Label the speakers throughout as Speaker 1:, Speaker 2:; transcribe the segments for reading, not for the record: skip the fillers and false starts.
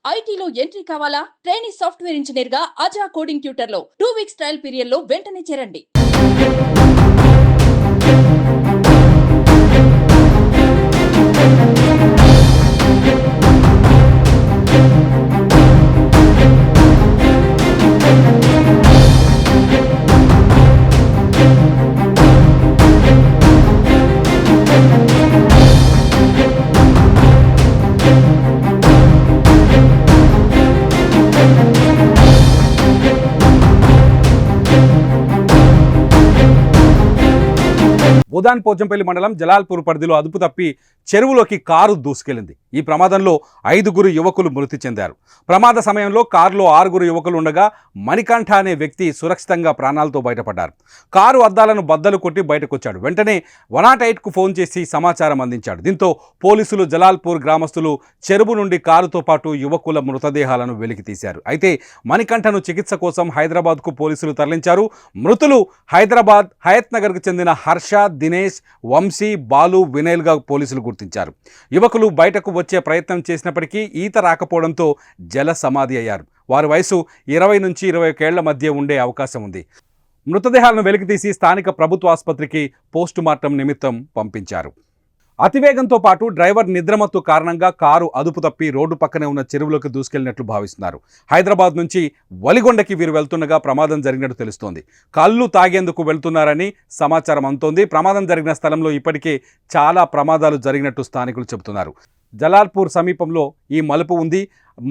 Speaker 1: ఐటీలో ఎంట్రీ కావాలా? Trainee software engineer గా అజా కోడింగ్ ట్యూటర్ లో 2 వీక్స్ ట్రయల్ పీరియడ్ లో వెంటనే చేరండి.
Speaker 2: ఉదాన్ పోచంపల్లి మండలం జలాల్పూర్ పరిధిలో అదుపు తప్పి చెరువులోకి కారు దూసుకెళ్లింది. ఈ ప్రమాదంలో 5 యువకులు మృతి చెందారు. ప్రమాద సమయంలో కారులో 6 యువకులు ఉండగా మణికంఠ అనే వ్యక్తి సురక్షితంగా ప్రాణాలతో బయటపడ్డారు. కారు అద్దాలను బద్దలు కొట్టి బయటకొచ్చాడు. వెంటనే 108కు ఫోన్ చేసి సమాచారం అందించాడు. దీంతో పోలీసులు, జలాల్పూర్ గ్రామస్తులు చెరువు నుండి కారుతో పాటు యువకుల మృతదేహాలను వెలికి తీశారు. అయితే మణికంఠను చికిత్స కోసం హైదరాబాద్కు పోలీసులు తరలించారు. మృతులు హైదరాబాద్ హయత్ నగర్కు చెందిన హర్ష, దినేష్, వంశీ, బాలు, వినయ్గా పోలీసులు గుర్తించారు. యువకులు బయటకు వచ్చే ప్రయత్నం చేసినప్పటికీ ఈత రాకపోవడంతో జల సమాధి అయ్యారు. వారి వయసు 20 నుంచి 21 ఏళ్ల మధ్య ఉండే అవకాశం ఉంది. మృతదేహాలను వెలికితీసి స్థానిక ప్రభుత్వ ఆసుపత్రికి పోస్టుమార్టం నిమిత్తం పంపించారు. అతివేగంతో పాటు డ్రైవర్ నిద్రమత్తు కారణంగా కారు అదుపు తప్పి రోడ్డు పక్కనే ఉన్న చెరువులోకి దూసుకెళ్లినట్లు భావిస్తున్నారు. హైదరాబాద్ నుంచి వలిగొండకి వీరు వెళ్తుండగా ప్రమాదం జరిగినట్టు తెలుస్తోంది. కళ్ళు తాగేందుకు వెళ్తున్నారని సమాచారం అందుతోంది. ప్రమాదం జరిగిన స్థలంలో ఇప్పటికే చాలా ప్రమాదాలు జరిగినట్టు స్థానికులు చెబుతున్నారు. జలాల్పూర్ సమీపంలో ఈ మలుపు ఉంది.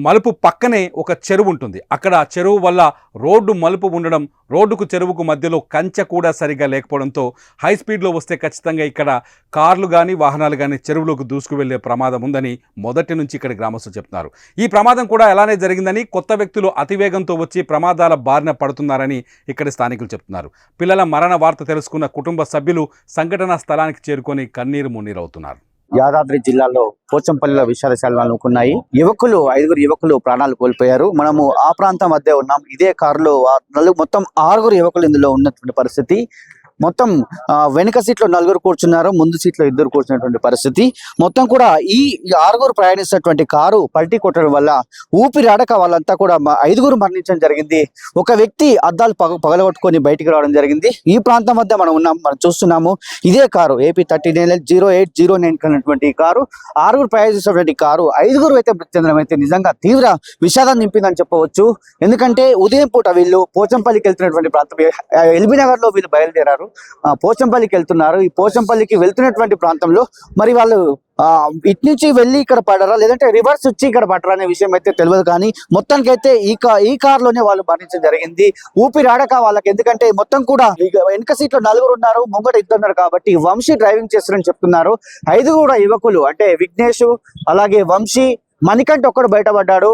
Speaker 2: మలుపు పక్కనే ఒక చెరువు ఉంటుంది. అక్కడ చెరువు వల్ల రోడ్డు మలుపు ఉండడం, రోడ్డుకు చెరువుకు మధ్యలో కంచె కూడా సరిగా లేకపోవడంతో హై స్పీడ్లో వస్తే ఖచ్చితంగా ఇక్కడ కార్లు కానీ వాహనాలు కానీ చెరువులోకి దూసుకు వెళ్లే ప్రమాదం ఉందని మొదటి నుంచి ఇక్కడ గ్రామస్తులు చెప్తున్నారు. ఈ ప్రమాదం కూడా ఎలానే జరిగిందని, కొత్త వ్యక్తులు అతివేగంతో వచ్చి ప్రమాదాల బారిన పడుతున్నారని ఇక్కడ స్థానికులు చెప్తున్నారు. పిల్లల మరణ వార్త తెలుసుకున్న కుటుంబ సభ్యులు సంఘటనా స్థలానికి చేరుకొని కన్నీరు మున్నీరవుతున్నారు.
Speaker 3: యాదాద్రి జిల్లాలో పోచంపల్లిలో విషాదశాలు అనుకున్నాయి. 5 యువకులు ప్రాణాలు కోల్పోయారు. మనము ఆ ప్రాంతం మధ్య ఉన్నాం. ఇదే కారులో మొత్తం 6 యువకులు ఇందులో ఉన్నటువంటి పరిస్థితి. మొత్తం వెనుక సీట్లో 4 కూర్చున్నారు, ముందు సీట్లో 2 కూర్చున్నటువంటి పరిస్థితి. మొత్తం కూడా ఈ 6 ప్రయాణిస్తున్నటువంటి కారు పల్టీ కొట్టడం వల్ల ఊపిరాడక వాళ్ళంతా కూడా 5 మరణించడం జరిగింది. ఒక వ్యక్తి అద్దాలు పగలగొట్టుకొని బయటికి రావడం జరిగింది. ఈ ప్రాంతం వద్ద మనం చూస్తున్నాము. ఇదే కారు AP 390809 కన్నటువంటి కారు, 6 ప్రయాణిస్తున్నటువంటి కారు 5 అయితే మృతి చెందడం అయితే నిజంగా తీవ్ర విషాదాన్ని నింపిందని చెప్పవచ్చు. ఎందుకంటే ఉదయం పూట వీళ్ళు పోచంపల్లికి వెళ్తున్నటువంటి ప్రాంతం ఎల్బీ నగర్ లో వీళ్ళు బయలుదేరారు. పోచంపల్లికి వెళ్తున్నారు. ఈ పోచంపల్లికి వెళ్తున్నటువంటి ప్రాంతంలో మరి వాళ్ళు ఇటు నుంచి వెళ్ళి ఇక్కడ పడరా, లేదంటే రివర్స్ వచ్చి ఇక్కడ పడరా అనే విషయం అయితే తెలియదు. కానీ మొత్తానికి అయితే ఈ కారులోనే వాళ్ళు మరణించడం జరిగింది. ఊపిరాడక వాళ్ళకి, ఎందుకంటే మొత్తం కూడా వెనుక సీట్లో 4 ఉన్నారు, ముంగట 2 ఉన్నారు. కాబట్టి వంశీ డ్రైవింగ్ చేస్తారని చెప్తున్నారు. 5 కూడా యువకులు, అంటే విఘ్నేష్, అలాగే వంశీ, మణికంఠ ఒక్కడు బయటపడ్డాడు.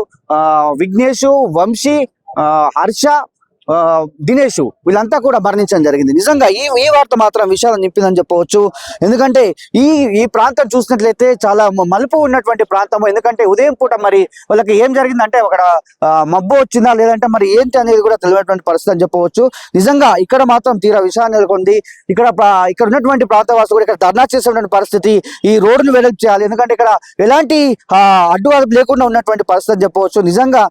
Speaker 3: విఘ్నేష్, వంశీ, హర్ష, దినేష్ వీళ్ళంతా కూడా మరణించడం జరిగింది. నిజంగా ఈ వార్త మాత్రం విషయాలు నింపిందని చెప్పవచ్చు. ఎందుకంటే ఈ ప్రాంతం చూసినట్లయితే చాలా మలుపు ఉన్నటువంటి ప్రాంతం. ఎందుకంటే ఉదయం పూట మరి వాళ్ళకి ఏం జరిగిందంటే అక్కడ మబ్బు వచ్చిందా లేదంటే మరి ఏంటి అనేది కూడా తెలియనటువంటి పరిస్థితి అని చెప్పవచ్చు. నిజంగా ఇక్కడ మాత్రం తీరా విషయాన్ని నెలకొంది. ఇక్కడ ఉన్నటువంటి ప్రాంతవాసులు కూడా ఇక్కడ ధర్నా చేసేటువంటి పరిస్థితి. ఈ రోడ్డును వెలుగు చేయాలి, ఎందుకంటే ఇక్కడ ఎలాంటి అడ్డు అదుపు లేకుండా ఉన్నటువంటి పరిస్థితి అని చెప్పవచ్చు. నిజంగా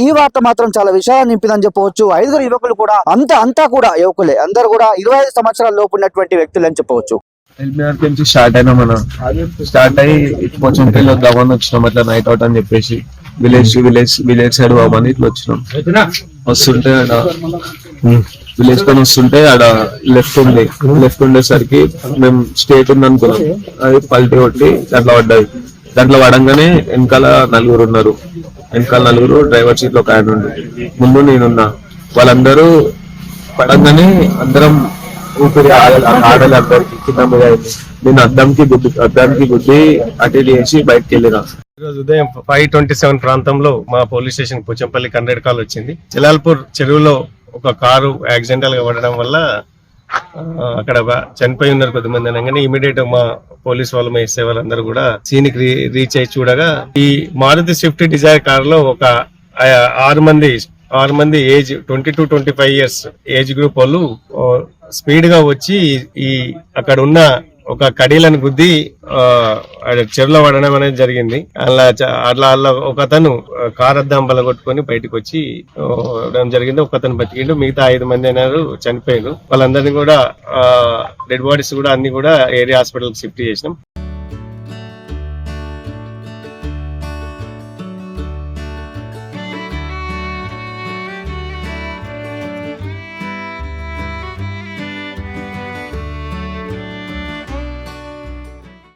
Speaker 3: ఈ వార్త మాత్రం చాలా విషయాన్ని నింపిందని చెప్పవచ్చు. 5 యువకులు కూడా అంతా కూడా యువకులే, అందరు కూడా 25 సంవత్సరాల లోపు ఉన్నటువంటి వ్యక్తులు అని చెప్పవచ్చు.
Speaker 4: నుంచి స్టార్ట్ అయినా మనం స్టార్ట్ అయ్యి పోచంపల్లి వద్దామని వచ్చినాం. అట్లా నైట్ అవుట్ అని చెప్పేసి విలేజ్ సైడ్ పోమని ఇట్లా వచ్చినాం. వస్తుంటే విలేజ్ పని వస్తుంటే ఆడ లెఫ్ట్ ఉండేసరికి మేము స్టేట్ ఉంది అనుకున్నాం. అది పల్టీ కొట్టి దాంట్లో పడంగానే వెనకాల 4 ఉన్నారు. వెనకాల 4, డ్రైవర్ సీట్ లో ఒక ఆయన ఉండి, ముందు నేనున్నా. వాళ్ళందరూ పడంగానే అందరం ఊపిరి ఆడలు అందరికి కింద మీద అయింది. నేను అద్దానికి గుద్ది అటు చేసి బయటకు వెళ్ళిన.
Speaker 5: ఈరోజు ఉదయం 5:27 ప్రాంతంలో మా పోలీస్ స్టేషన్ పోచంపల్లి 100 కాల్ వచ్చింది. జలాల్పూర్ చెరువులో ఒక కారు యాక్సిడెంటల్ గా పడడం వల్ల అక్కడ చనిపోయి ఉన్నారు కొద్దిమంది అనగానే ఇమీడియట్ మా పోలీస్ వాళ్ళు, మా ఎస్ఐ వాళ్ళందరూ కూడా సీన్ కి రీచ్ అయ్యి చూడగా ఈ మారుతి స్విఫ్ట్ డిజైర్ కార్ లో ఒక 6 మంది age 20 to 25 years age group వాళ్ళు స్పీడ్ గా వచ్చి ఈ అక్కడ ఉన్న ఒక కడీలను గుద్ది చెరువులో పడడం అనేది జరిగింది. అట్లా ఒకతను కార్ అద్దం బలగొట్టుకొని బయటకు వచ్చి జరిగింది. ఒకతను బతికిండు, మిగతా 5 మంది అయినారు చనిపోయారు. వాళ్ళందరినీ కూడా డెడ్ బాడీస్ కూడా అన్ని కూడా ఏరియా హాస్పిటల్ షిఫ్ట్ చేసినాం.